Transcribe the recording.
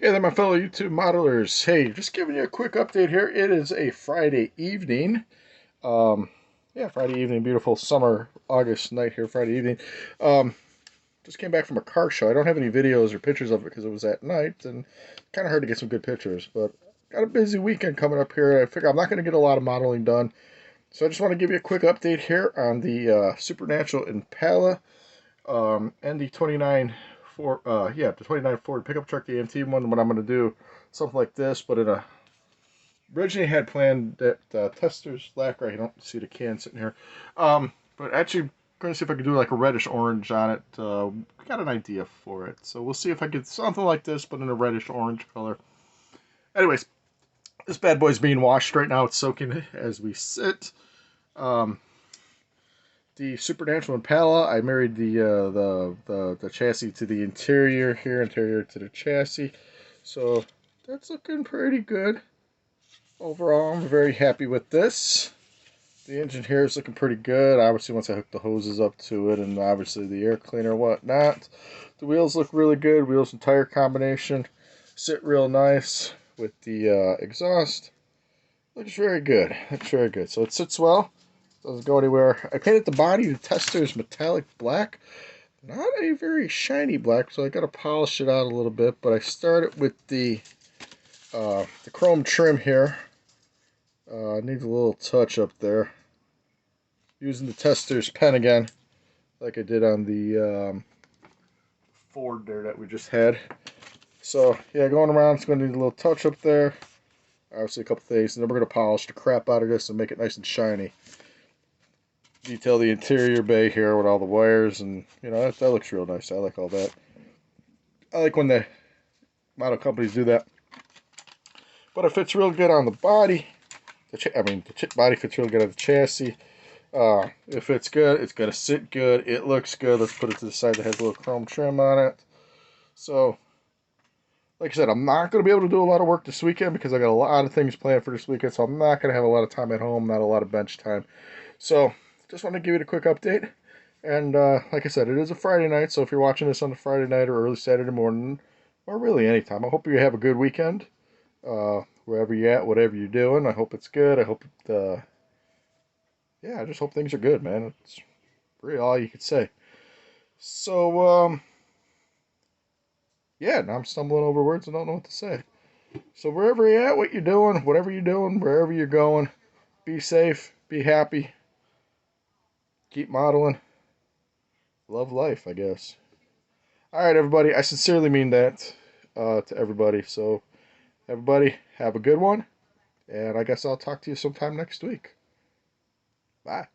Hey there, my fellow YouTube modelers. Hey, just giving you a quick update here. It is a Friday evening. Um, yeah, Friday evening, beautiful summer August night here, Friday evening. Um, just came back from a car show. I don't have any videos or pictures of it because it was at night and kind of hard to get some good pictures. But got a busy weekend coming up here. I figure I'm not going to get a lot of modeling done, so I just want to give you a quick update here on the Supernatural Impala and the 29 Ford, the 29 Ford pickup truck AMT one. What I'm going to do something like this, but in a originally had planned that tester's lacquer. I don't see the can sitting here, but actually going to see if I can do like a reddish orange on it. Got an idea for it, so we'll see if I get something like this, but in a reddish orange color. Anyways, this bad boy's being washed right now. It's soaking as we sit. Um, the Supernatural Impala. I married the chassis to the interior here, interior to the chassis. So that's looking pretty good. Overall, I'm very happy with this. The engine here is looking pretty good. Obviously, once I hook the hoses up to it, and obviously the air cleaner and whatnot. The wheels look really good. Wheels and tire combination sit real nice with the exhaust. Looks very good. Looks very good. So it sits well. Doesn't go anywhere. I painted the body. The tester is metallic black. Not a very shiny black, so I got to polish it out a little bit. But I started with the chrome trim here. Needs a little touch up there. Using the tester's pen again, like I did on the Ford there that we just had. So yeah, going around, it's going to need a little touch up there. Obviously a couple things, and then we're going to polish the crap out of this and make it nice and shiny. Detail the interior bay here with all the wires, and you know that looks real nice. I like all that. I like when the model companies do that. But it fits real good on the body. The body fits real good on the chassis. It fits good. It's gonna sit good. It looks good. Let's put it to the side that has a little chrome trim on it. So, like I said, I'm not gonna be able to do a lot of work this weekend because I got a lot of things planned for this weekend. So I'm not gonna have a lot of time at home. Not a lot of bench time. So, just want to give you a quick update. And like I said, it is a Friday night. So if you're watching this on a Friday night or early Saturday morning, or really anytime, I hope you have a good weekend. Wherever you're at, whatever you're doing, I hope it's good. I hope yeah, I just hope things are good, man. It's really all you could say. So, yeah, now I'm stumbling over words and don't know what to say. So wherever you're at, what you're doing, whatever you're doing, wherever you're going, be safe, be happy, keep modeling, love life, I guess. All right, everybody, I sincerely mean that to everybody. So, everybody, have a good one, and I guess I'll talk to you sometime next week. Bye.